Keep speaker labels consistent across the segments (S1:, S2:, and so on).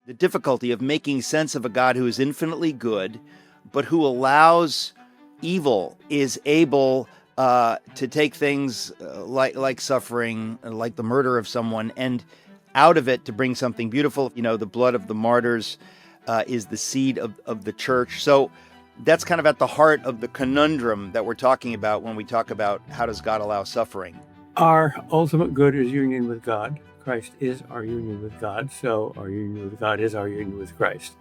S1: the difficulty of making sense of a God who is infinitely good, but who allows evil, is able to take things like suffering, like the murder of someone, and out of it to bring something beautiful. You know, the blood of the martyrs is the seed of the church. So that's kind of at the heart of the conundrum that we're talking about when we talk about how does God allow suffering.
S2: Our ultimate good is union with God. Christ is our union with God, so our union with God is our union with Christ.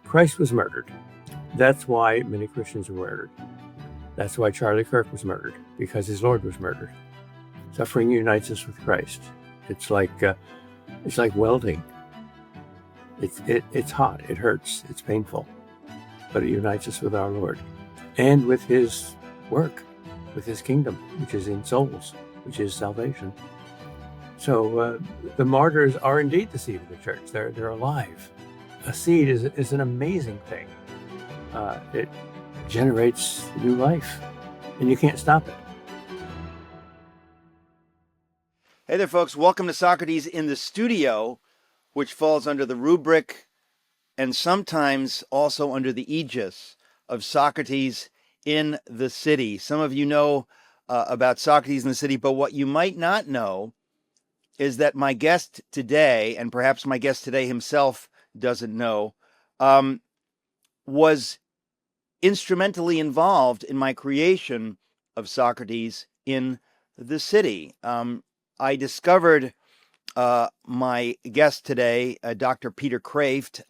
S2: Christ was murdered. That's why many Christians were murdered. That's why Charlie Kirk was murdered, because his Lord was murdered. Suffering unites us with Christ. It's like welding. It's hot, it hurts, it's painful, but it unites us with our Lord and with his work, with his kingdom, which is in souls, which is salvation. So the martyrs are indeed the seed of the church. They're alive. A seed is an amazing thing. It generates new life, and you can't stop it.
S1: Hey there, folks. Welcome to Socrates in the Studio, which falls under the rubric and sometimes also under the aegis of Socrates in the City. Some of you know about Socrates in the City, but what you might not know is that my guest today, and perhaps my guest today himself doesn't know, was instrumentally involved in my creation of Socrates in the City. I discovered my guest today, Dr. Peter Kreeft,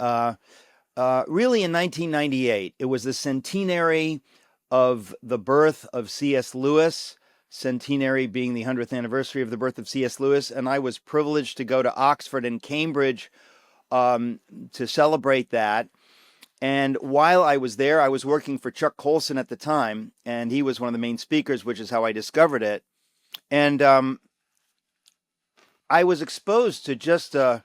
S1: really in 1998. It was the centenary of the birth of C.S. Lewis, centenary being the 100th anniversary of the birth of C.S. Lewis, and I was privileged to go to Oxford and Cambridge to celebrate that. And while I was there, I was working for Chuck Colson at the time, and he was one of the main speakers, which is how I discovered it. And I was exposed to just a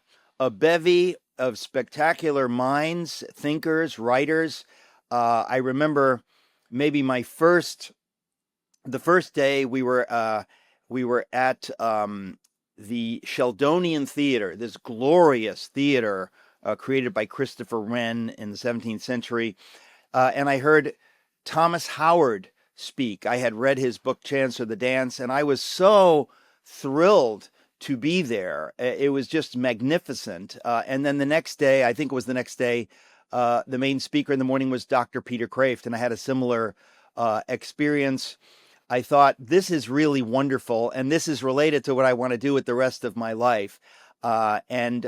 S1: bevy of spectacular minds, thinkers, writers. I remember maybe the first day we were at the Sheldonian Theater, this glorious theater created by Christopher Wren in the 17th century, and I heard Thomas Howard speak. I had read his book Chance or the Dance, and I was so thrilled to be there. It was just magnificent. And then the next day, I think it was the next day, the main speaker in the morning was Dr. Peter Kreeft, and I had a similar experience. I thought, this is really wonderful, and this is related to what I want to do with the rest of my life. And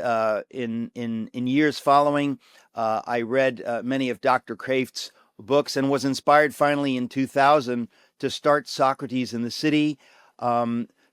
S1: in years following, I read many of Dr. Kreeft's books and was inspired finally in 2000 to start Socrates in the City,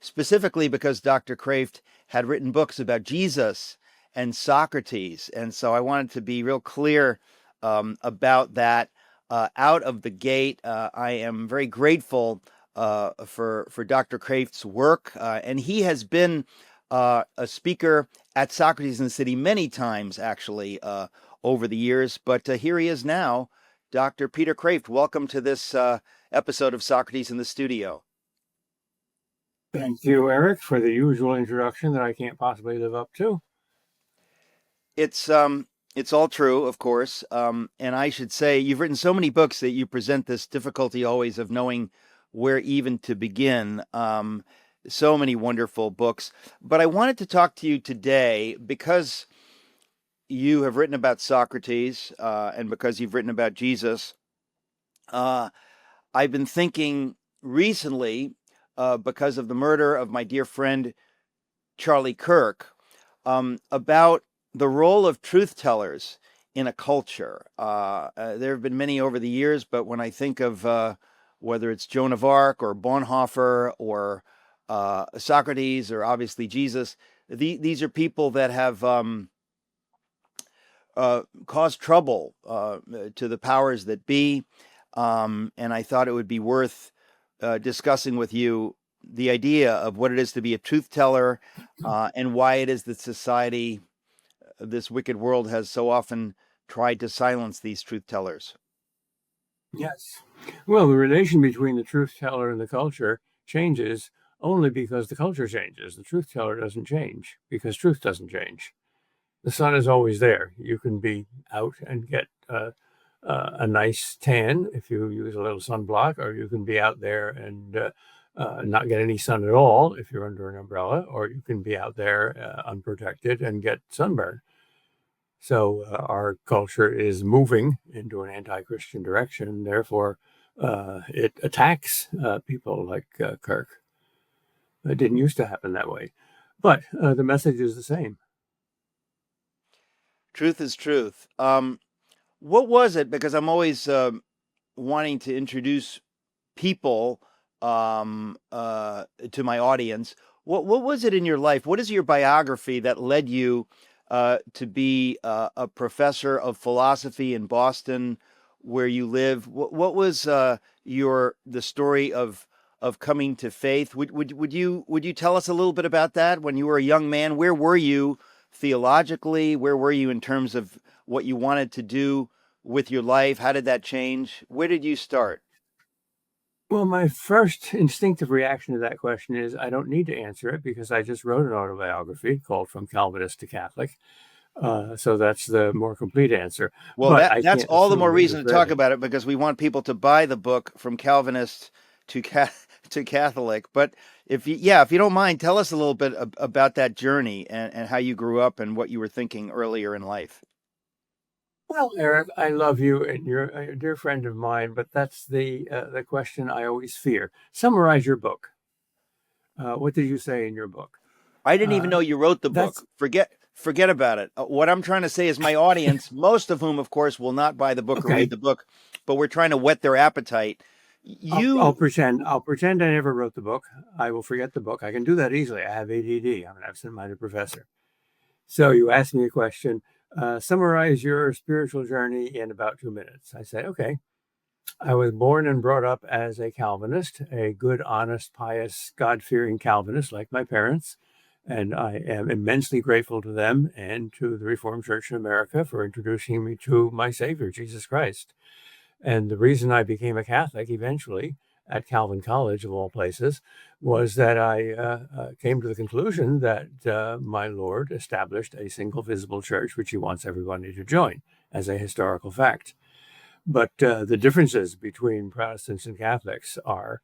S1: specifically because Dr. Kreeft had written books about Jesus and Socrates. And so I wanted to be real clear about that out of the gate. I am very grateful for Dr. Kreeft's work, and he has been a speaker at Socrates in the City many times, actually, over the years. But here he is now, Dr. Peter Kreeft. Welcome to this episode of Socrates in the Studio.
S2: Thank you, Eric, for the usual introduction that I can't possibly live up to.
S1: It's all true, of course. And I should say, you've written so many books that you present this difficulty always of knowing where even to begin. So many wonderful books. But I wanted to talk to you today because you have written about Socrates and because you've written about Jesus. I've been thinking recently, because of the murder of my dear friend Charlie Kirk, about the role of truth tellers in a culture. There have been many over the years, but when I think of whether it's Joan of Arc or Bonhoeffer or Socrates or obviously Jesus, these are people that have caused trouble to the powers that be. And I thought it would be worth discussing with you the idea of what it is to be a truth teller and why it is that society, this wicked world, has so often tried to silence these truth tellers.
S2: Yes. Well, the relation between the truth teller and the culture changes only because the culture changes. The truth teller doesn't change because truth doesn't change. The sun is always there. You can be out and get a nice tan if you use a little sunblock, or you can be out there and not get any sun at all if you're under an umbrella, or you can be out there unprotected and get sunburn. So our culture is moving into an anti-Christian direction. Therefore, it attacks people like Kirk. It didn't used to happen that way. But the message is the same.
S1: Truth is truth. What was it? Because I'm always wanting to introduce people to my audience. What was it in your life? What is your biography that led you to be a professor of philosophy in Boston, where you live? What was the story of coming to faith? Would you tell us a little bit about that when you were a young man? Where were you theologically? Where were you in terms of what you wanted to do with your life? How did that change? Where did you start?
S2: Well, my first instinctive reaction to that question is I don't need to answer it because I just wrote an autobiography called From Calvinist to Catholic. So that's the more complete answer.
S1: Well,
S2: But I
S1: that's
S2: can't
S1: all the
S2: assume
S1: more
S2: that
S1: reason
S2: you've
S1: to
S2: read
S1: talk
S2: it.
S1: about it, because we want people to buy the book From Calvinist to to Catholic. But if you don't mind, tell us a little bit about that journey and how you grew up and what you were thinking earlier in life.
S2: Well, Eric, I love you and you're a dear friend of mine, but that's the question I always fear. Summarize your book. What did you say in your book?
S1: I didn't even
S2: Uh,
S1: know you wrote the
S2: that's
S1: book. Forget about it. What I'm trying to say is my audience, most of whom, of course, will not buy the book or read
S2: okay.
S1: the book, but we're trying to whet their appetite.
S2: I'll
S1: You
S2: pretend. I'll pretend I never wrote the book. I will forget the book. I can do that easily. I have ADD. I'm an absent-minded professor. So you asked me a question. Summarize your spiritual journey in about 2 minutes. I say, okay. I was born and brought up as a Calvinist, a good, honest, pious, God-fearing Calvinist like my parents. And I am immensely grateful to them and to the Reformed Church in America for introducing me to my Savior, Jesus Christ. And the reason I became a Catholic eventually at Calvin College, of all places, was that I came to the conclusion that my Lord established a single visible church, which he wants everybody to join as a historical fact. But the differences between Protestants and Catholics are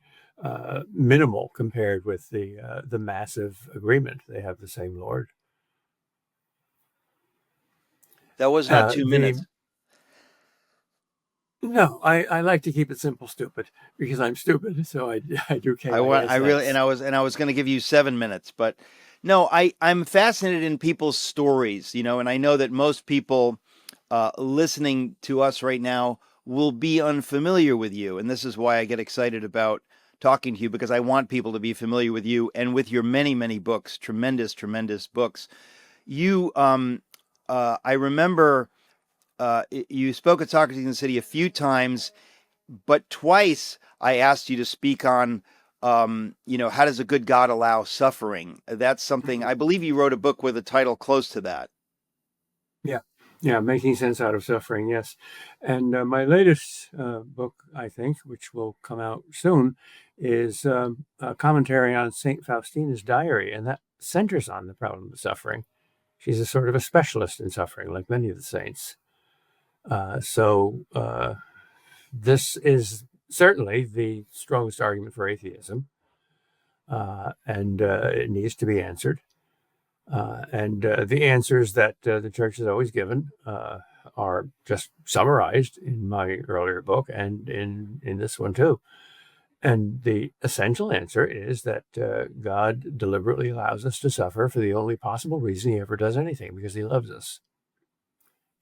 S2: minimal compared with the massive agreement. They have the same Lord.
S1: That was not two
S2: The
S1: minutes.
S2: No, I like to keep it simple, stupid, because I'm stupid. So I do
S1: I really,
S2: KISS.
S1: and I was going to give you 7 minutes, but no, I'm fascinated in people's stories, and I know that most people listening to us right now will be unfamiliar with you, and this is why I get excited about talking to you, because I want people to be familiar with you and with your many, many books, tremendous books. You, I remember you spoke at Socrates in the City a few times, but twice I asked you to speak on, how does a good God allow suffering? That's something I believe you wrote a book with a title close to that.
S2: Yeah, yeah, making sense out of suffering. Yes, and my latest book, I think, which will come out soon, is a commentary on Saint Faustina's diary, and that centers on the problem of suffering. She's a sort of a specialist in suffering, like many of the saints. So this is certainly the strongest argument for atheism, and it needs to be answered. And the answers that the church has always given are just summarized in my earlier book and in this one too. And the essential answer is that God deliberately allows us to suffer for the only possible reason he ever does anything, because he loves us.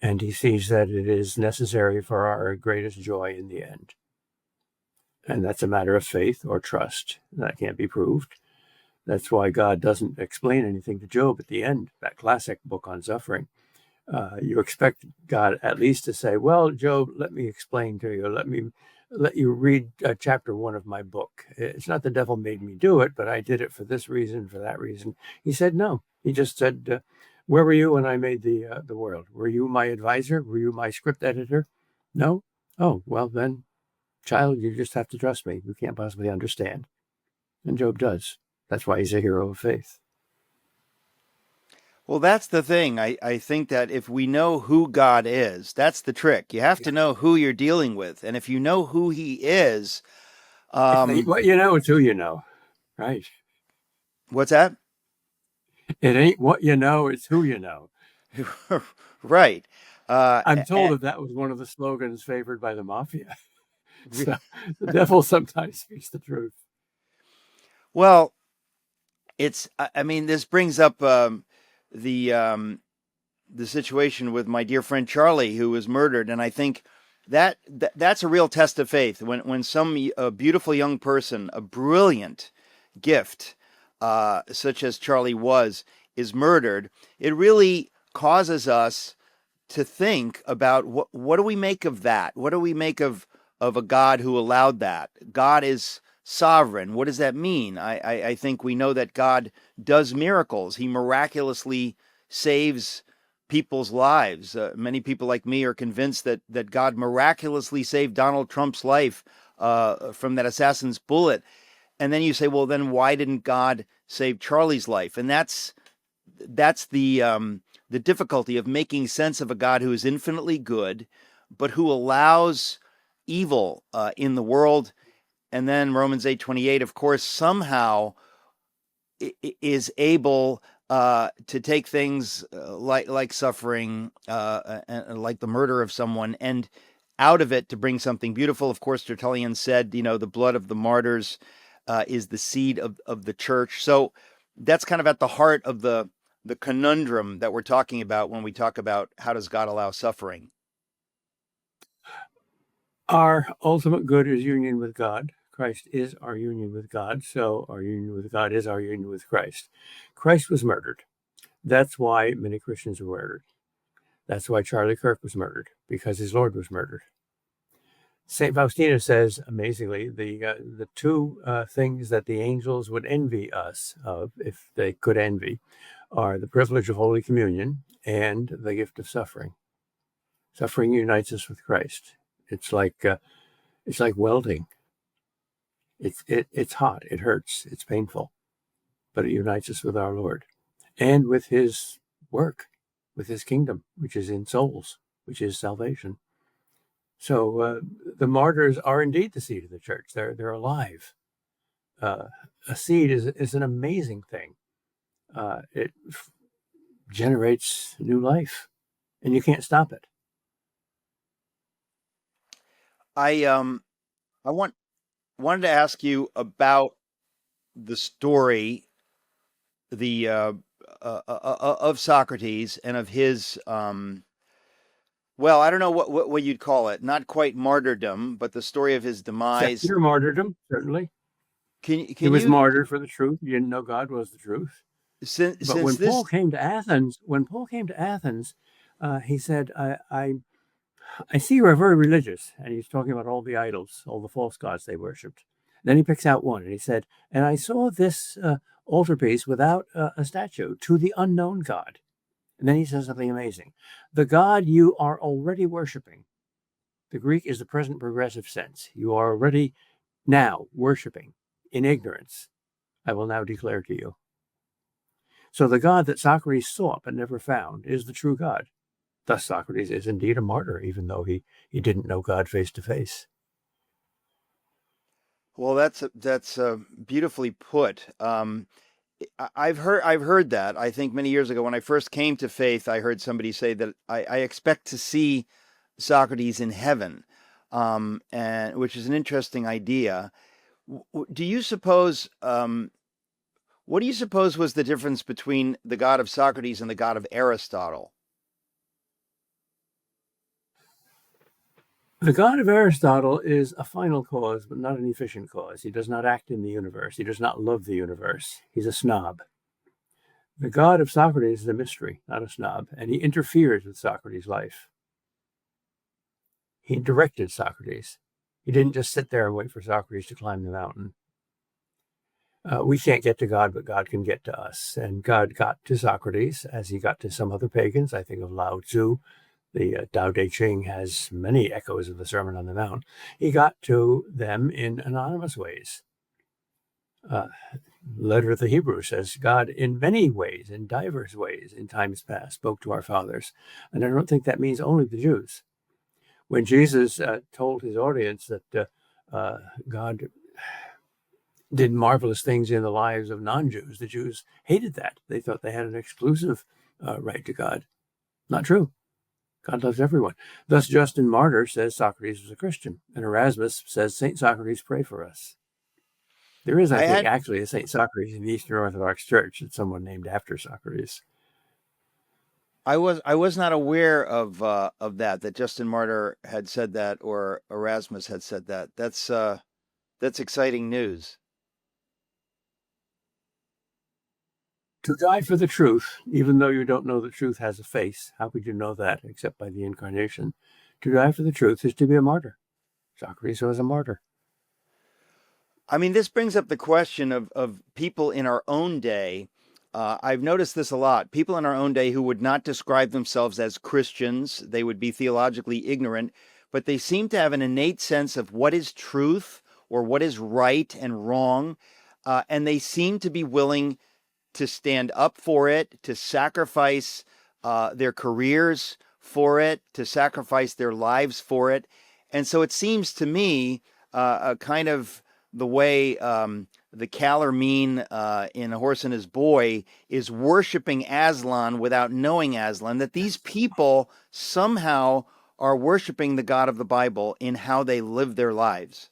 S2: And he sees that it is necessary for our greatest joy in the end. And that's a matter of faith or trust. That can't be proved. That's why God doesn't explain anything to Job at the end, that classic book on suffering. You expect God at least to say, well, Job, let me explain to you. Let you read chapter 1 of my book. It's not the devil made me do it, but I did it for this reason, for that reason. He said no. He just said, where were you when I made the world? Were you my advisor? Were you my script editor? No? Oh, well then, child, you just have to trust me. You can't possibly understand. And Job does. That's why he's a hero of faith.
S1: Well, that's the thing. I think that if we know who God is, that's the trick. You have
S2: Yeah.
S1: to know who you're dealing with. And if you know who he is,
S2: It ain't
S1: um,
S2: what you know, it's who you know. Right.
S1: what's that?
S2: It ain't what you know, it's who you know.
S1: Right.
S2: I'm told
S1: And,
S2: that that was one of the slogans favored by the mafia. So the devil sometimes speaks the truth.
S1: well, I mean, this brings up the um, the situation with my dear friend Charlie, who was murdered, and I think that's a real test of faith when some a beautiful young person, a brilliant gift, such as Charlie was, is murdered. It really causes us to think about what do we make of that? What do we make of a God who allowed that? God is sovereign. What does that mean? I think we know that God does miracles. He miraculously saves people's lives. Many people like me are convinced that God miraculously saved Donald Trump's life from that assassin's bullet. And then you say, well, then why didn't God save Charlie's life? And that's the difficulty of making sense of a God who is infinitely good, but who allows evil in the world. And then Romans 8:28, of course, somehow is able to take things like suffering, and like the murder of someone, and out of it to bring something beautiful. Of course, Tertullian said, the blood of the martyrs is the seed of the church. So that's kind of at the heart of the conundrum that we're talking about when we talk about how does God allow suffering.
S2: Our ultimate good is union with God. Christ is our union with God. So our union with God is our union with Christ. Christ was murdered. That's why many Christians were murdered. That's why Charlie Kirk was murdered, because his Lord was murdered. St. Faustina says, amazingly, the two things that the angels would envy us of, if they could envy, are the privilege of Holy Communion and the gift of suffering. Suffering unites us with Christ. It's like welding. It's hot. It hurts. It's painful, but it unites us with our Lord and with His work, with His kingdom, which is in souls, which is salvation. So the martyrs are indeed the seed of the church. They're alive. A seed is an amazing thing. It generates new life, and you can't stop it.
S1: I wanted to ask you about the story the of Socrates and of his well, I don't know what you'd call it. Not quite martyrdom, but the story of his demise.
S2: Secular martyrdom, certainly. He
S1: Can
S2: was
S1: you
S2: martyred for the truth. He didn't know God was the truth. But
S1: since
S2: when Paul
S1: this
S2: came to Athens, he said, I see you are very religious. And he's talking about all the idols, all the false gods they worshipped. Then he picks out one and he said, and I saw this altarpiece without a statue to the unknown God. And then he says something amazing. The God you are already worshiping. The Greek is the present progressive sense. You are already now worshiping in ignorance. I will now declare to you. So the God that Socrates sought but never found is the true God. Thus Socrates is indeed a martyr, even though he didn't know God face to face.
S1: well, that's beautifully put. I've heard that. I think many years ago when I first came to faith, I heard somebody say that I expect to see Socrates in heaven, and which is an interesting idea. Do you suppose? What do you suppose was the difference between the God of Socrates and the God of Aristotle?
S2: The God of Aristotle is a final cause, but not an efficient cause. He does not act in the universe. He does not love the universe. He's a snob. The God of Socrates is a mystery, not a snob, and he interferes with Socrates' life. He directed Socrates. He didn't just sit there and wait for Socrates to climb the mountain. We can't get to God, but God can get to us. And God got to Socrates as he got to some other pagans. I think of Lao Tzu. The Tao Te Ching has many echoes of the Sermon on the Mount. He got to them in anonymous ways. letter of the Hebrews says God in many ways, in diverse ways, in times past, spoke to our fathers. And I don't think that means only the Jews. When Jesus told his audience that God did marvelous things in the lives of non-Jews, the Jews hated that. They thought they had an exclusive right to God. Not true. God loves everyone. Thus, Justin Martyr says Socrates was a Christian, and Erasmus says St. Socrates, pray for us. There is, I
S1: I
S2: think,
S1: had
S2: actually a St. Socrates in the Eastern Orthodox Church. It's someone named after Socrates.
S1: I was not aware of that Justin Martyr had said that or Erasmus had said that. That's exciting news.
S2: To die for the truth, even though you don't know the truth has a face, how could you know that except by the incarnation? To die for the truth is to be a martyr. Socrates was a martyr.
S1: I mean, this brings up the question of people in our own day. I've noticed this a lot. People in our own day who would not describe themselves as Christians, they would be theologically ignorant, but they seem to have an innate sense of what is truth or what is right and wrong. And they seem to be willing to stand up for it, to sacrifice their careers for it, to sacrifice their lives for it. And so it seems to me a kind of the way the Calormene in A Horse and His Boy is worshiping Aslan without knowing Aslan, that these people somehow are worshiping the God of the Bible in how they live their lives.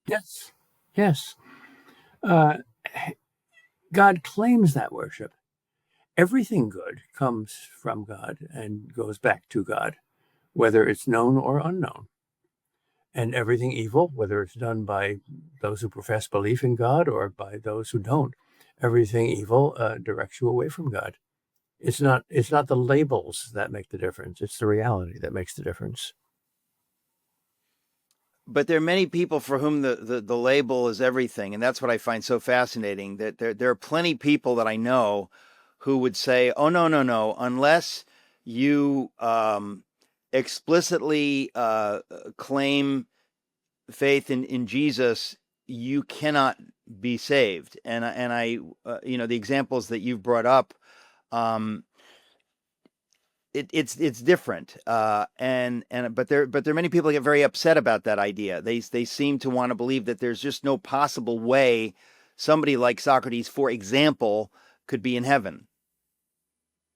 S2: Yes. Yes. Uh, God claims that worship. Everything good comes from God and goes back to God, whether it's known or unknown. And everything evil, whether it's done by those who profess belief in God or by those who don't, everything evil directs you away from God. It's not the labels that make the difference. It's the reality that makes the difference.
S1: But there are many people for whom the label is everything. And that's what I find so fascinating, that there are plenty of people that I know who would say, oh, no, no, no, unless you explicitly claim faith in Jesus, you cannot be saved. And I the examples that you've brought up, um, it's different, and but there are many people that get very upset about that idea. They seem to want to believe that there's just no possible way somebody like Socrates, for example, could be in heaven.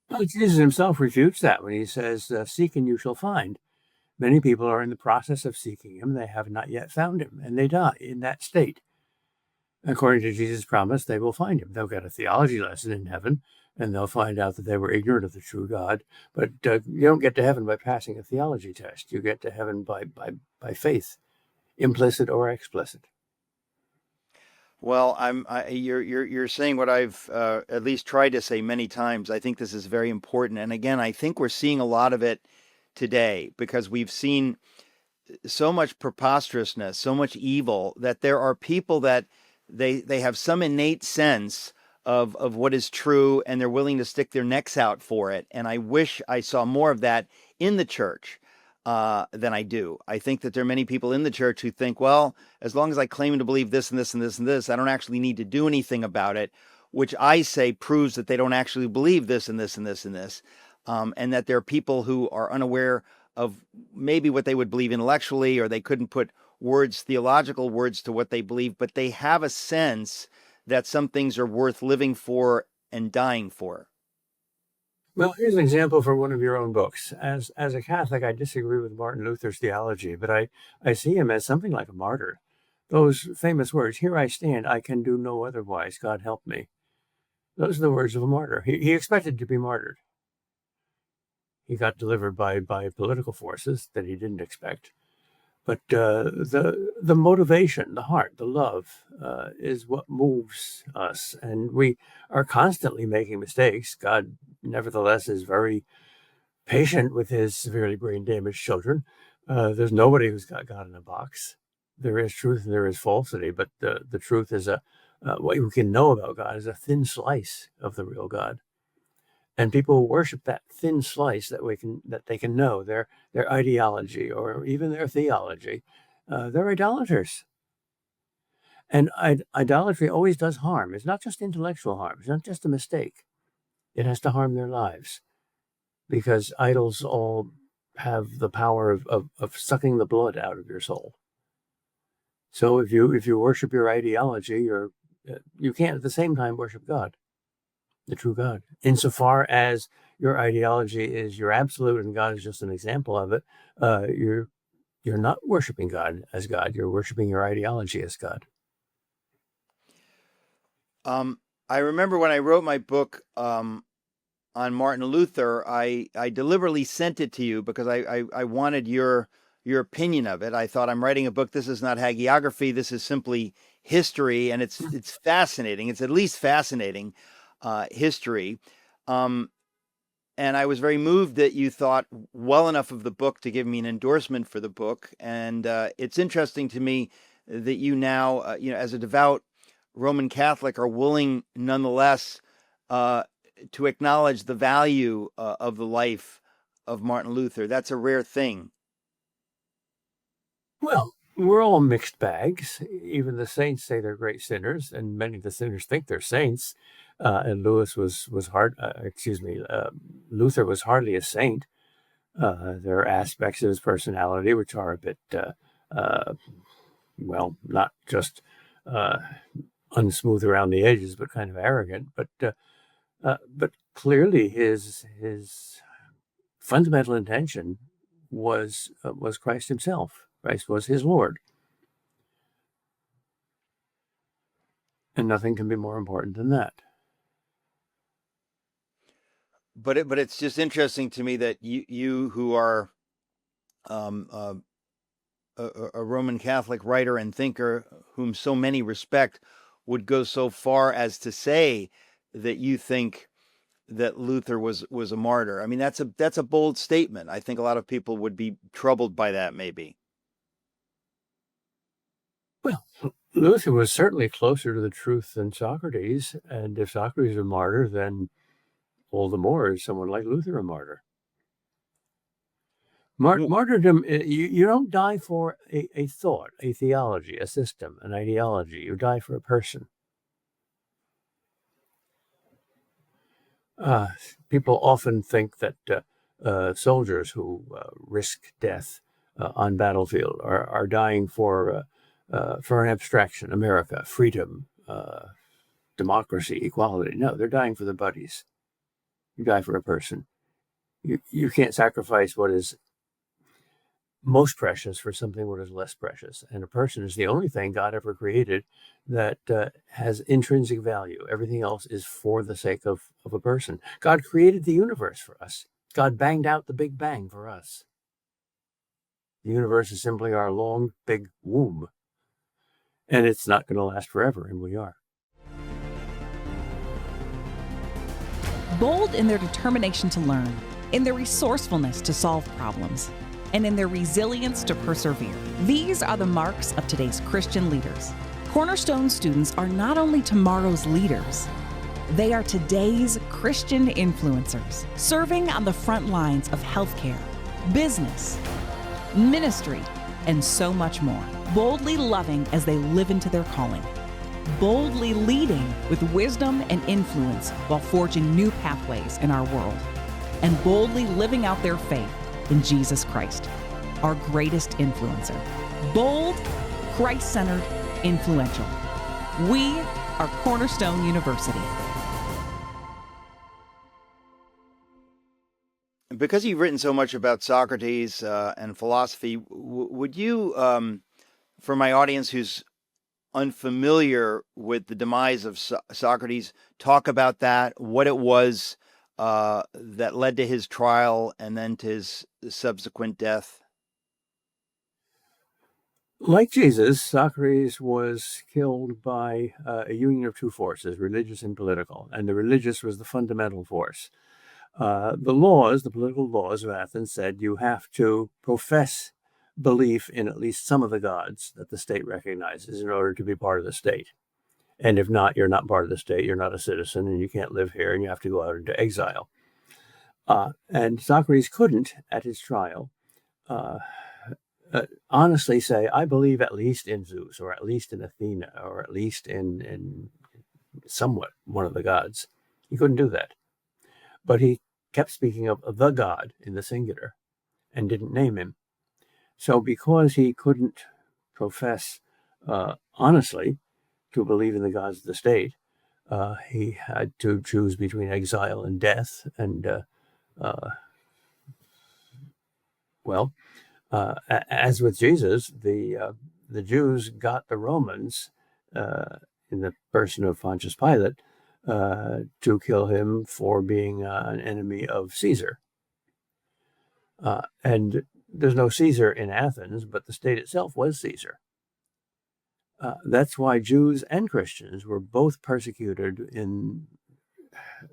S2: Well, Jesus himself refutes that when he says, seek and you shall find. Many people are in the process of seeking him. They have not yet found him, and they die in that state. According to Jesus' promise, they will find him. They'll get a theology lesson in heaven, and they'll find out that they were ignorant of the true God. But you don't get to heaven by passing a theology test. You get to heaven by faith, implicit or explicit.
S1: Well, you're saying what I've at least tried to say many times. I think this is very important, and again, I think we're seeing a lot of it today because we've seen so much preposterousness, so much evil, that there are people that they have some innate sense of what is true, and they're willing to stick their necks out for it. And I wish I saw more of that in the church than I do. I think that there are many people in the church who think, well, as long as I claim to believe this and this and this and this, I don't actually need to do anything about it, which I say proves that they don't actually believe this and this and this and this. And that there are people who are unaware of maybe what they would believe intellectually, or they couldn't put words, theological words, to what they believe, but they have a sense that some things are worth living for and dying for.
S2: Well, here's an example from one of your own books. As a Catholic, I disagree with Martin Luther's theology, but I see him as something like a martyr. Those famous words, here I stand, I can do no otherwise, God help me. Those are the words of a martyr. He expected to be martyred. He got delivered by political forces that he didn't expect. But the motivation, the heart, the love is what moves us. And we are constantly making mistakes. God, nevertheless, is very patient with his severely brain damaged children. There's nobody who's got God in a box. There is truth and there is falsity, but the truth is what we can know about God is a thin slice of the real God. And people worship that thin slice that they can know their ideology or even their theology. They're idolaters. And idolatry always does harm. It's not just intellectual harm. It's not just a mistake. It has to harm their lives, because idols all have the power of sucking the blood out of your soul. So if you worship your ideology, you can't at the same time worship God, the true God. Insofar as your ideology is your absolute and God is just an example of it, you're not worshiping God as God. You're worshiping your ideology as God.
S1: I remember when I wrote my book on Martin Luther, I deliberately sent it to you because I wanted your opinion of it. I thought, I'm writing a book. This is not hagiography. This is simply history, and it's fascinating. It's at least fascinating history. And I was very moved that you thought well enough of the book to give me an endorsement for the book. And it's interesting to me that you now, as a devout Roman Catholic, are willing nonetheless to acknowledge the value of the life of Martin Luther. That's a rare thing.
S2: Well, we're all mixed bags. Even the saints say they're great sinners, and many of the sinners think they're saints. And Luther was hardly a saint. There are aspects of his personality which are a bit, not just unsmooth around the edges, but kind of arrogant. But clearly, his fundamental intention was Christ himself. Christ was his Lord. And nothing can be more important than that.
S1: But it's just interesting to me that you who are a Roman Catholic writer and thinker, whom so many respect, would go so far as to say that you think that Luther was a martyr. I mean, that's a bold statement. I think a lot of people would be troubled by that, maybe.
S2: Well, Luther was certainly closer to the truth than Socrates, and if Socrates is a martyr, then all the more is someone like Luther a martyr. Martyrdom, you don't die for a thought, a theology, a system, an ideology. You die for a person. People often think that soldiers who risk death on battlefield are dying for an abstraction, America, freedom, democracy, equality. No, they're dying for their buddies. You die for a person. You can't sacrifice what is most precious for something what is less precious. And a person is the only thing God ever created that has intrinsic value. Everything else is for the sake of a person. God created the universe for us. God banged out the Big Bang for us. The universe is simply our long, big womb. And it's not going to last forever, and we are.
S3: Bold in their determination to learn, in their resourcefulness to solve problems, and in their resilience to persevere. These are the marks of today's Christian leaders. Cornerstone students are not only tomorrow's leaders, they are today's Christian influencers, serving on the front lines of healthcare, business, ministry, and so much more. Boldly loving as they live into their calling. Boldly leading with wisdom and influence while forging new pathways in our world. And boldly living out their faith in Jesus Christ, our greatest influencer. Bold, Christ-centered, influential. We are Cornerstone University.
S1: Because you've written so much about Socrates and philosophy, would you, for my audience who's unfamiliar with the demise of Socrates, talk about that, what it was that led to his trial and then to his subsequent death?
S2: Like Jesus, Socrates was killed by a union of two forces, religious and political, and the religious was the fundamental force. The political laws of Athens said you have to profess belief in at least some of the gods that the state recognizes in order to be part of the state. And if not, you're not part of the state, you're not a citizen, and you can't live here, and you have to go out into exile. And Socrates couldn't, at his trial, honestly say, I believe at least in Zeus, or at least in Athena, or at least in somewhat one of the gods. He couldn't do that. But he kept speaking of the God in the singular and didn't name him. So because he couldn't profess honestly to believe in the gods of the state, he had to choose between exile and death. And, as with Jesus, the Jews got the Romans, in the person of Pontius Pilate, to kill him for being an enemy of Caesar. And there's no Caesar in Athens, but the state itself was Caesar. That's why Jews and Christians were both persecuted in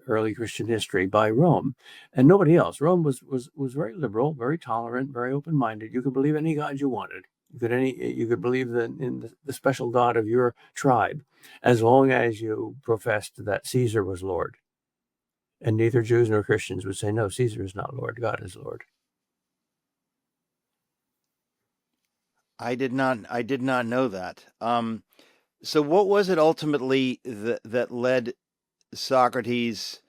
S2: early Christian history by Rome, and nobody else. Rome was very liberal, very tolerant, very open-minded. You could believe any god you wanted. You could believe in the special god of your tribe, as long as you professed that Caesar was Lord. And neither Jews nor Christians would say, no, Caesar is not Lord, God is Lord.
S1: I did not know that. So what was it ultimately that led Socrates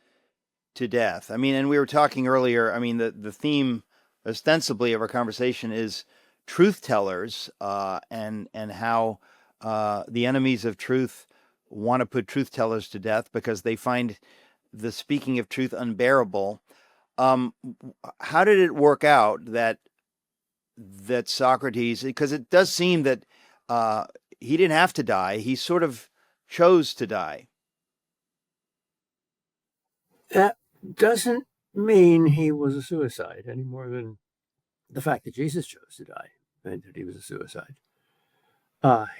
S1: to death? I mean, and we were talking earlier, I mean, the theme ostensibly of our conversation is truth tellers, and how the enemies of truth want to put truth tellers to death because they find the speaking of truth unbearable. How did it work out that Socrates, because it does seem that he didn't have to die, he sort of chose to die.
S2: That doesn't mean he was a suicide any more than the fact that Jesus chose to die meant that he was a suicide.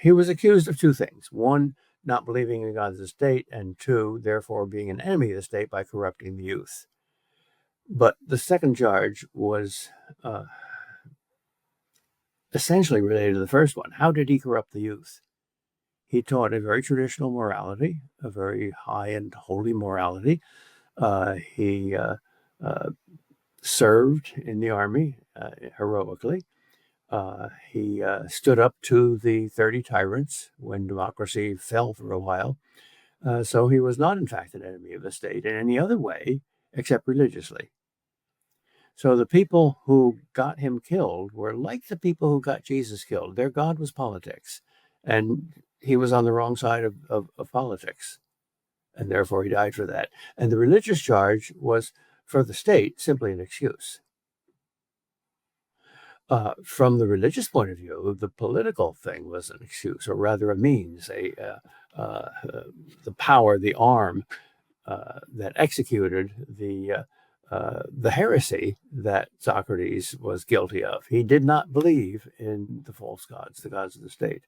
S2: He was accused of two things. One, not believing in God's state, and two, therefore being an enemy of the state by corrupting the youth. But the second charge was essentially related to the first one. How did he corrupt the youth? He taught a very traditional morality, a very high and holy morality. He served in the army heroically. He stood up to the 30 tyrants when democracy fell for a while. So he was not, in fact, an enemy of the state in any other way except religiously. So the people who got him killed were like the people who got Jesus killed. Their God was politics, and he was on the wrong side of politics, and therefore he died for that. And the religious charge was, for the state, simply an excuse. From the religious point of view, the political thing was an excuse, or rather a means, the power, the arm that executed the heresy that Socrates was guilty of. He did not believe in the false gods, the gods of the state.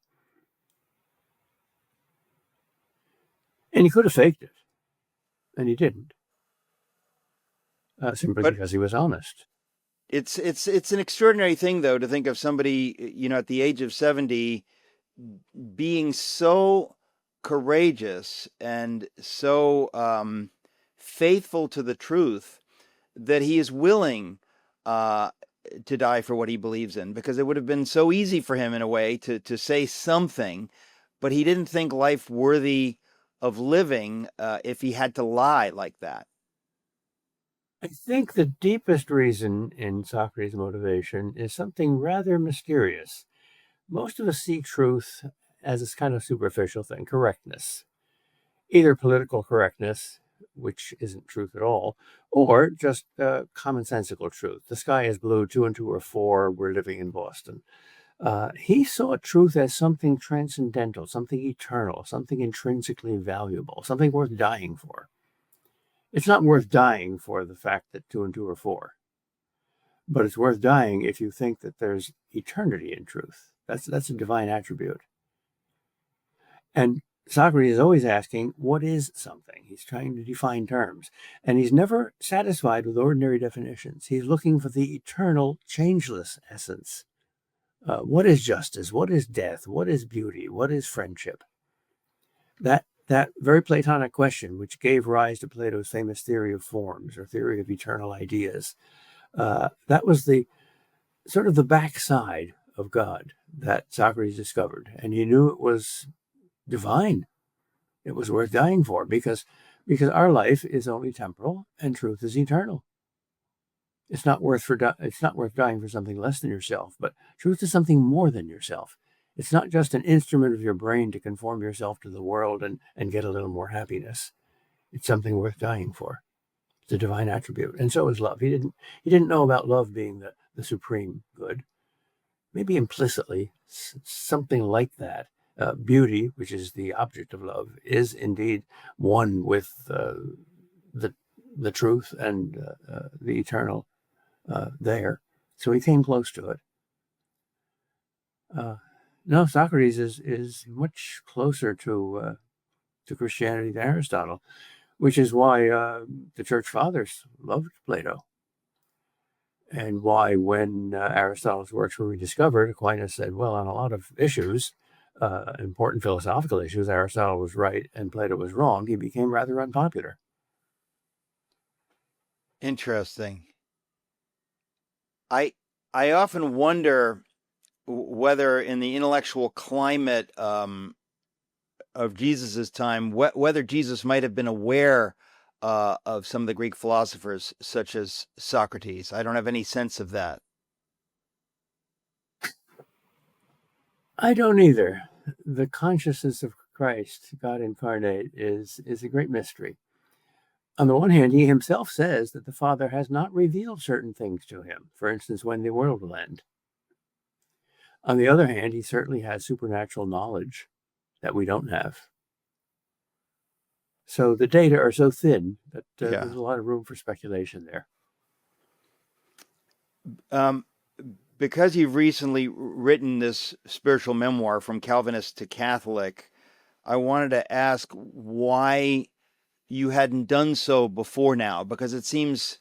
S2: And he could have faked it, and he didn't, simply because he was honest.
S1: It's an extraordinary thing, though, to think of somebody, at the age of 70 being so courageous and so faithful to the truth that he is willing to die for what he believes in, because it would have been so easy for him in a way to say something, but he didn't think life worthy of living if he had to lie like that.
S2: I think the deepest reason in Socrates' motivation is something rather mysterious. Most of us see truth as this kind of superficial thing, correctness. Either political correctness, which isn't truth at all, or just commonsensical truth. The sky is blue, 2 and 2 are 4, we're living in Boston. He saw truth as something transcendental, something eternal, something intrinsically valuable, something worth dying for. It's not worth dying for the fact that 2 and 2 are 4, but it's worth dying if you think that there's eternity in truth. That's a divine attribute. And Socrates is always asking, what is something? He's trying to define terms, and he's never satisfied with ordinary definitions. He's looking for the eternal, changeless essence. What is justice? What is death? What is beauty? What is friendship? That very Platonic question, which gave rise to Plato's famous theory of forms, or theory of eternal ideas, that was the sort of the backside of God that Socrates discovered, and he knew it was divine. It was worth dying for because our life is only temporal and truth is eternal. It's not worth dying for something less than yourself, but truth is something more than yourself. It's not just an instrument of your brain to conform yourself to the world and get a little more happiness. It's something worth dying for. It's a divine attribute, and so is love. He didn't know about love being the supreme good. Maybe implicitly, something like that. Beauty, which is the object of love, is indeed one with the truth and the eternal there. So he came close to it. No, Socrates is much closer to Christianity than Aristotle, which is why the church fathers loved Plato. And why, when Aristotle's works were rediscovered, Aquinas said, well, on a lot of issues, important philosophical issues, Aristotle was right and Plato was wrong. He became rather unpopular.
S1: Interesting. I often wonder whether in the intellectual climate of Jesus's time, whether Jesus might have been aware of some of the Greek philosophers, such as Socrates. I don't have any sense of that.
S2: I don't either. The consciousness of Christ, God incarnate, is a great mystery. On the one hand, he himself says that the Father has not revealed certain things to him, for instance, when the world will end. On the other hand, he certainly has supernatural knowledge that we don't have. So the data are so thin that there's a lot of room for speculation there.
S1: Because you've recently written this spiritual memoir, From Calvinist to Catholic, I wanted to ask why you hadn't done so before now, because it seems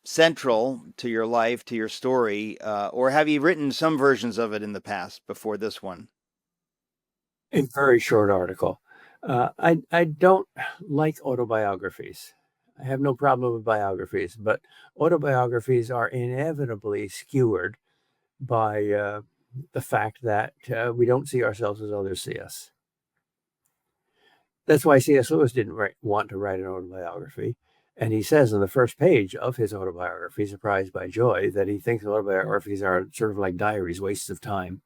S1: central to your life, to your story, or have you written some versions of it in the past before this one?
S2: A very short article. I don't like autobiographies. I have no problem with biographies, but autobiographies are inevitably skewered by the fact that we don't see ourselves as others see us. That's why C.S. Lewis didn't want to write an autobiography. And he says on the first page of his autobiography, Surprised by Joy, that he thinks autobiographies are sort of like diaries, wastes of time.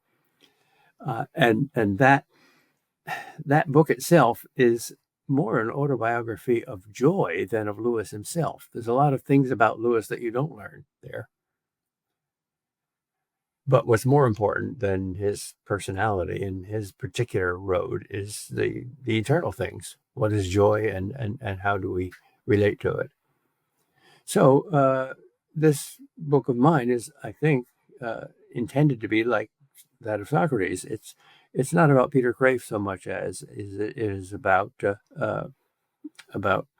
S2: And that book itself is more an autobiography of joy than of Lewis himself. There's a lot of things about Lewis that you don't learn there. But what's more important than his personality and his particular road is the eternal things. What is joy and how do we relate to it? So this book of mine is, I think, intended to be like that of Socrates. It's not about Peter Kreeft so much as it is about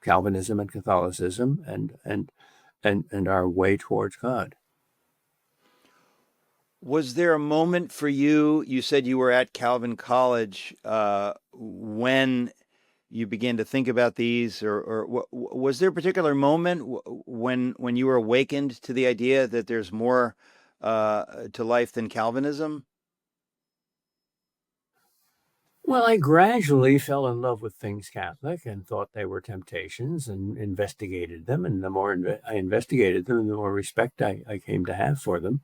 S2: Calvinism and Catholicism and our way towards God.
S1: Was there a moment for you? You said you were at Calvin College when you began to think about these, or was there a particular moment when you were awakened to the idea that there's more to life than Calvinism?
S2: Well, I gradually fell in love with things Catholic and thought they were temptations and investigated them. And the more I investigated them, the more respect I came to have for them,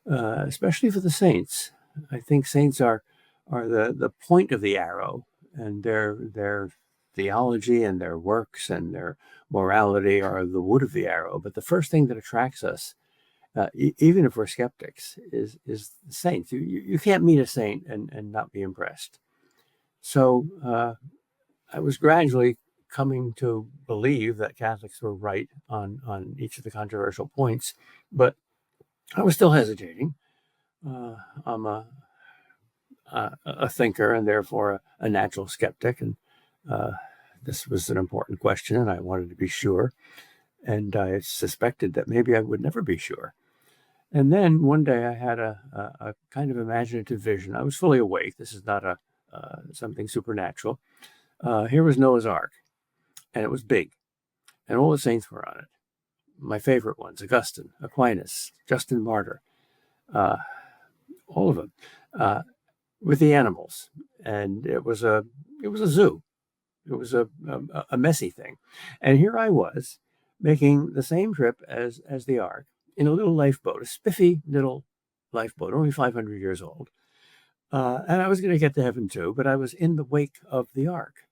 S2: especially for the saints. I think saints are the point of the arrow, and their theology and their works and their morality are the wood of the arrow. But the first thing that attracts us, even if we're skeptics, is the saints. You can't meet a saint and not be impressed. So I was gradually coming to believe that Catholics were right on each of the controversial points, but I was still hesitating. I'm a thinker and therefore a natural skeptic, and this was an important question, and I wanted to be sure. And I suspected that maybe I would never be sure. And then one day I had a kind of imaginative vision. I was fully awake. This is not something supernatural. Here was Noah's Ark, and it was big, and all the saints were on it. My favorite ones: Augustine, Aquinas, Justin Martyr, all of them, with the animals, and it was a zoo. It was a messy thing, and here I was making the same trip as the Ark in a little lifeboat, a spiffy little lifeboat, only 500 years old, and I was going to get to heaven too, but I was in the wake of the Ark,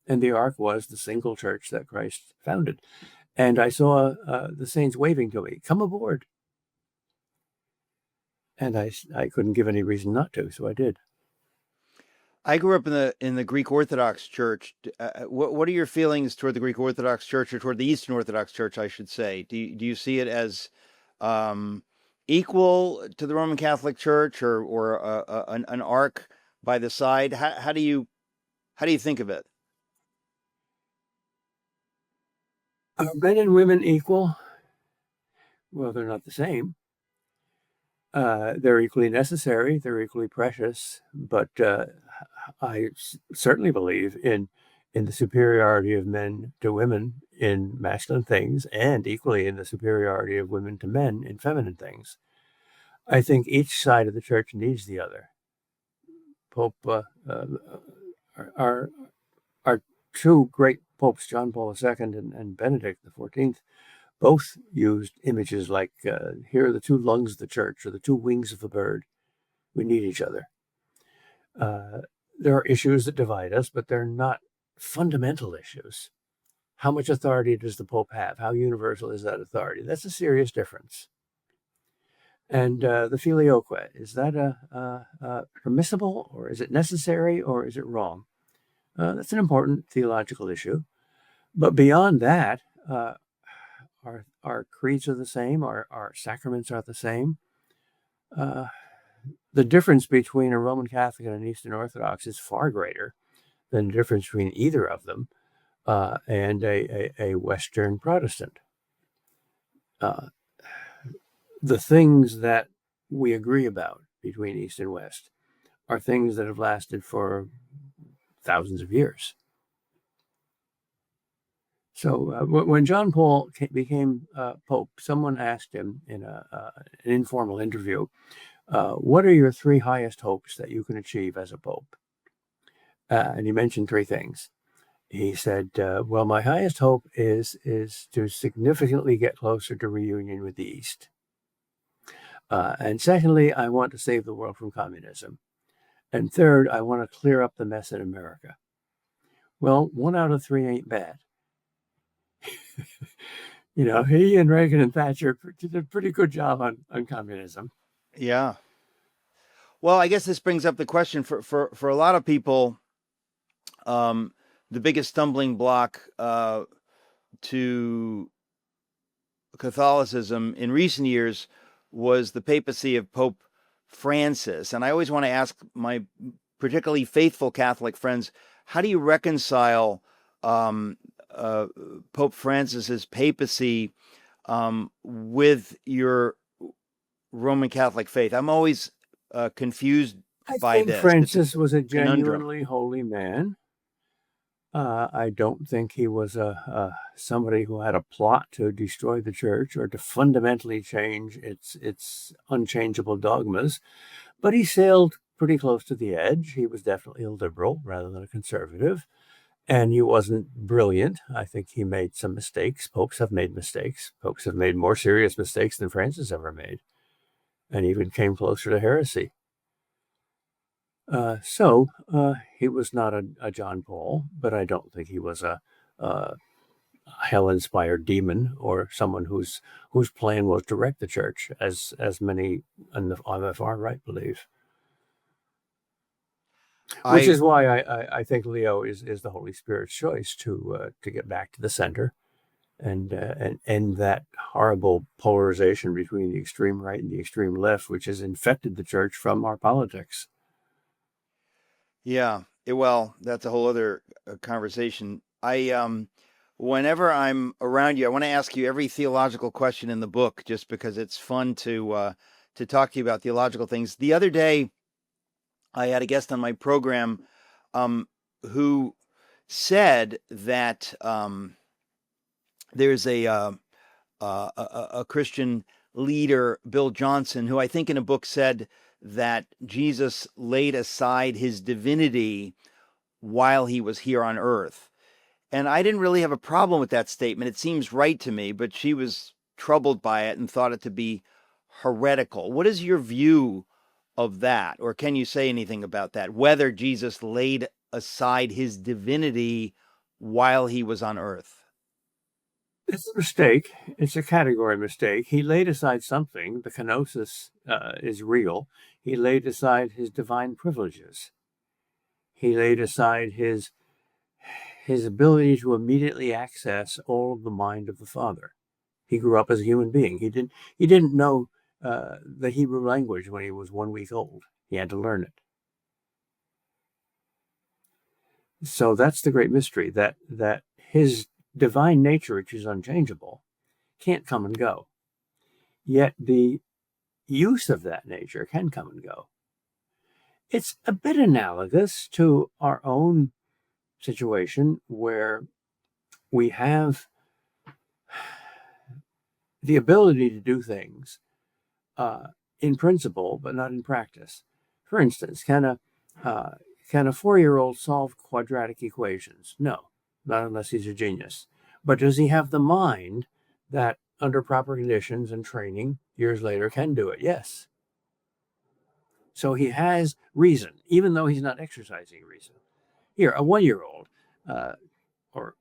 S2: and the Ark was the single church that Christ founded, and I saw the saints waving to me, "Come aboard," and I couldn't give any reason not to, so I did.
S1: I grew up in the Greek Orthodox Church. What are your feelings toward the Greek Orthodox Church, or toward the Eastern Orthodox Church, I should say? Do you see it as equal to the Roman Catholic Church, or an ark by the side? How do you think of it?
S2: Are men and women equal? Well, they're not the same. They're equally necessary. They're equally precious. But I certainly believe in the superiority of men to women in masculine things, and equally in the superiority of women to men in feminine things. I think each side of the church needs the other. Pope, our two great popes, John Paul II and Benedict XIV, both used images like, here are the two lungs of the church, or the two wings of the bird. We need each other. There are issues that divide us, but they're not fundamental issues. How much authority does the Pope have? How universal is that authority? That's a serious difference. And the filioque, is that permissible, or is it necessary, or is it wrong? That's an important theological issue. But beyond that, our creeds are the same, our sacraments are the same. The difference between a Roman Catholic and an Eastern Orthodox is far greater than the difference between either of them and a Western Protestant. The things that we agree about between East and West are things that have lasted for thousands of years. So when John Paul became Pope, someone asked him in an informal interview, what are your three highest hopes that you can achieve as a Pope? And he mentioned three things. He said, well, my highest hope is to significantly get closer to reunion with the East. And secondly, I want to save the world from communism. And third, I want to clear up the mess in America. Well, 1 out of 3 ain't bad. He and Reagan and Thatcher did a pretty good job on communism.
S1: Yeah. Well, I guess this brings up the question for a lot of people. The biggest stumbling block to Catholicism in recent years was the papacy of Pope Francis. And I always want to ask my particularly faithful Catholic friends, how do you reconcile Pope Francis's papacy with your Roman Catholic faith? I'm always confused by this.
S2: I think Francis was a genuinely holy man. I don't think he was somebody who had a plot to destroy the church or to fundamentally change its unchangeable dogmas, but he sailed pretty close to the edge. He was definitely a liberal rather than a conservative, and he wasn't brilliant. I think he made some mistakes. Popes have made mistakes. Popes have made more serious mistakes than Francis ever made, and even came closer to heresy. So he was not a John Paul, but I don't think he was a hell-inspired demon or someone whose plan was to wreck the church, as many on the far right believe. Which is why I think Leo is the Holy Spirit's choice to get back to the center and end that horrible polarization between the extreme right and the extreme left, which has infected the church from our politics.
S1: Yeah, well, that's a whole other conversation. Whenever I'm around you, I want to ask you every theological question in the book, just because it's fun to talk to you about theological things. The other day, I had a guest on my program who said that there's a Christian leader, Bill Johnson, who I think in a book said that Jesus laid aside his divinity while he was here on earth. And I didn't really have a problem with that statement. It seems right to me, but she was troubled by it and thought it to be heretical. What is your view of that? Or can you say anything about that? Whether Jesus laid aside his divinity while he was on earth?
S2: It's a mistake. It's a category mistake. He laid aside something. The kenosis is real. He laid aside his divine privileges. He laid aside his ability to immediately access all of the mind of the Father. He grew up as a human being. He didn't know the Hebrew language when he was 1 week old. He had to learn it. So that's the great mystery, that his divine nature, which is unchangeable, can't come and go. Yet the use of that nature can come and go. It's a bit analogous to our own situation, where we have the ability to do things in principle, but not in practice. For instance, can a 4-year-old solve quadratic equations? No, not unless he's a genius. But does he have the mind that, under proper conditions and training, years later can do it? Yes. So he has reason, even though he's not exercising reason. Here, a 1-year-old, or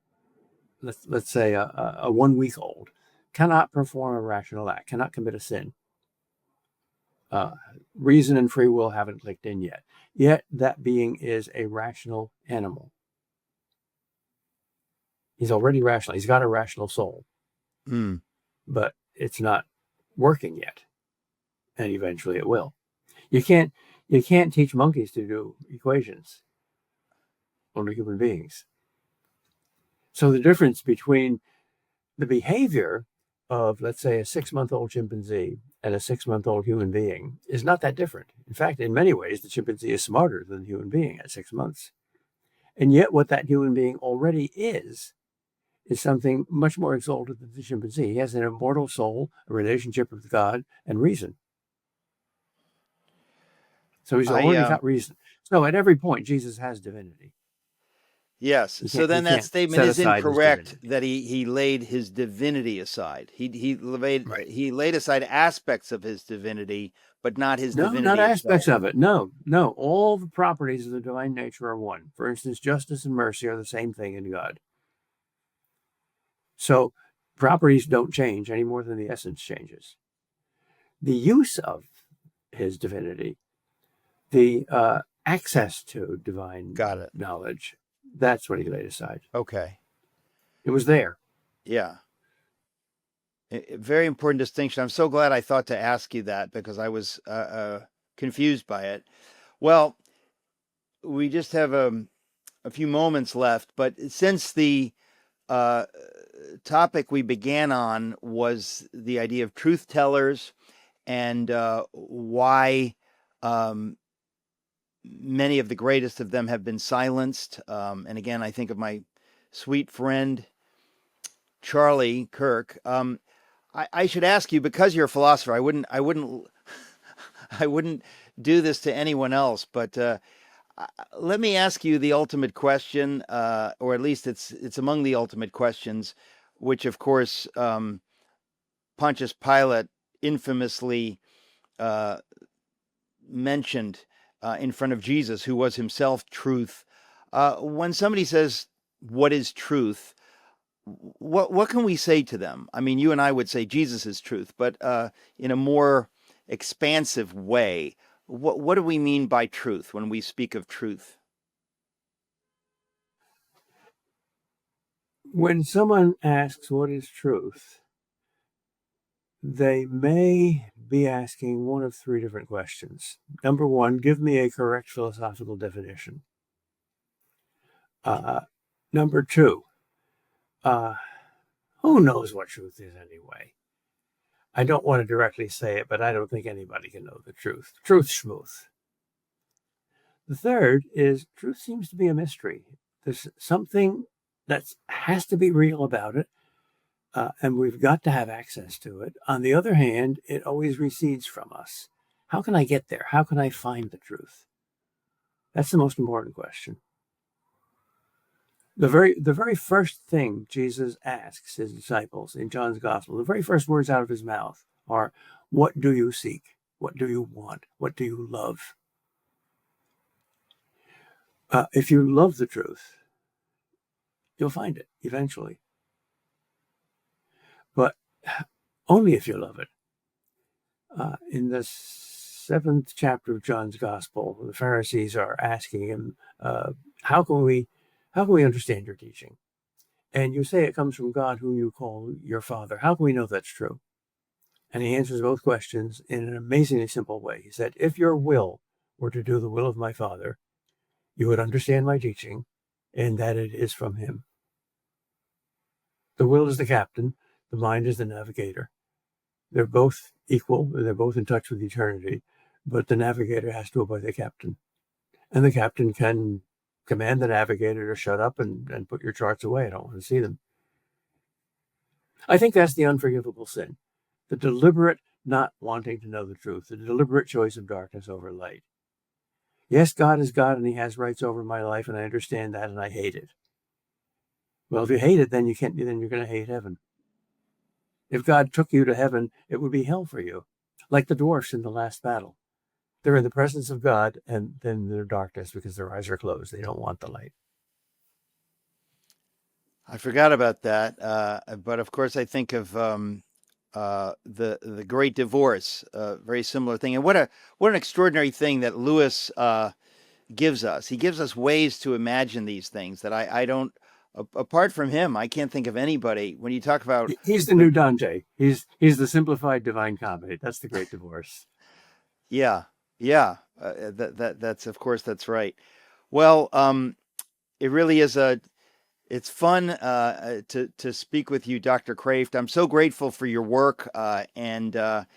S2: let's say a 1 week old, cannot perform a rational act, cannot commit a sin. Reason and free will haven't clicked in yet. Yet that being is a rational animal. He's already rational. He's got a rational soul. But it's not working yet. And eventually it will. You can't teach monkeys to do equations. Only human beings. So the difference between the behavior of, let's say, a 6-month-old chimpanzee and a 6-month-old human being is not that different. In fact, in many ways, the chimpanzee is smarter than the human being at 6 months. And yet what that human being already is something much more exalted than the chimpanzee. He has an immortal soul, a relationship with God, and reason. So he's already got reason. So at every point, Jesus has divinity.
S1: Yes. So then that statement is incorrect, that he laid his divinity aside. He laid aside aspects of his divinity, but not his divinity.
S2: No, not aspects of it. No. All the properties of the divine nature are one. For instance, justice and mercy are the same thing in God. So properties don't change any more than the essence changes. The use of his divinity, the access to divine knowledge, that's what he laid aside.
S1: Okay.
S2: It was there.
S1: Yeah. A very important distinction. I'm so glad I thought to ask you that, because I was confused by it. Well, we just have a few moments left, but since the topic we began on was the idea of truth tellers and why many of the greatest of them have been silenced. And again, I think of my sweet friend, Charlie Kirk. I should ask you, because you're a philosopher, I wouldn't do this to anyone else, but let me ask you the ultimate question, or at least it's among the ultimate questions, which of course Pontius Pilate infamously mentioned in front of Jesus, who was himself truth. When somebody says, "What is truth?" what can we say to them? I mean, you and I would say Jesus is truth, but in a more expansive way, what do we mean by truth when we speak of truth?
S2: When someone asks what is truth, they may be asking one of 3 different questions. Number 1, give me a correct philosophical definition. Number 2, who knows what truth is anyway? I don't want to directly say it, but I don't think anybody can know the truth. Truth schmooth. The third is, truth seems to be a mystery. There's something that has to be real about it, and we've got to have access to it. On the other hand, it always recedes from us. How can I get there? How can I find the truth? That's the most important question. The very first thing Jesus asks his disciples in John's Gospel, the very first words out of his mouth are, "What do you seek? What do you want? What do you love?" If you love the truth, you'll find it eventually. But only if you love it. In the 7th chapter of John's Gospel, the Pharisees are asking him, how can we understand your teaching? And you say it comes from God, whom you call your Father. How can we know that's true? And he answers both questions in an amazingly simple way. He said, if your will were to do the will of my Father, you would understand my teaching and that it is from him. The will is the captain. The mind is the navigator. They're both equal. They're both in touch with eternity. But the navigator has to obey the captain. And the captain can command the navigator to shut up and put your charts away. I don't want to see them. I think that's the unforgivable sin. The deliberate not wanting to know the truth. The deliberate choice of darkness over light. Yes, God is God and he has rights over my life, and I understand that, and I hate it. Well, if you hate it, then you're going to hate heaven. If God took you to heaven, it would be hell for you, like the dwarfs in the last battle. They're in the presence of God, and then they're darkness because their eyes are closed. They don't want the light.
S1: I forgot about that, but of course I think of the Great Divorce, very similar thing. And what an extraordinary thing that Lewis gives us. He gives us ways to imagine these things that I don't. Apart from him, I can't think of anybody. When you talk about,
S2: he's the new Dante. He's the simplified Divine Comedy. That's the Great Divorce.
S1: Yeah. That's of course that's right. Well, it really is it's fun to speak with you, Dr. Kreeft. I'm so grateful for your work, and I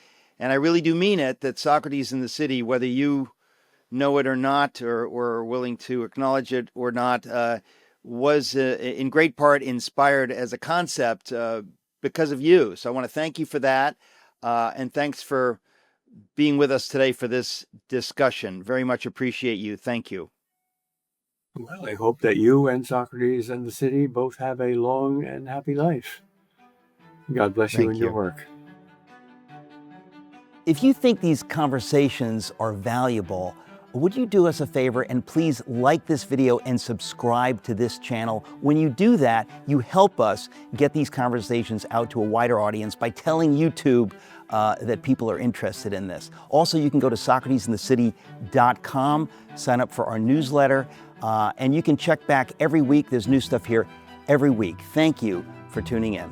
S1: really do mean it. That Socrates in the City, whether you know it or not, or willing to acknowledge it or not, was in great part inspired as a concept because of you. So I want to thank you for that, and thanks for being with us today for this discussion. Very much appreciate you. Thank you.
S2: Well, I hope that you and Socrates and the City both have a long and happy life. God bless you in your work.
S1: If you think these conversations are valuable, would you do us a favor and please like this video and subscribe to this channel? When you do that, you help us get these conversations out to a wider audience by telling YouTube that people are interested in this. Also, you can go to socratesinthecity.com, sign up for our newsletter, and you can check back every week. There's new stuff here every week. Thank you for tuning in.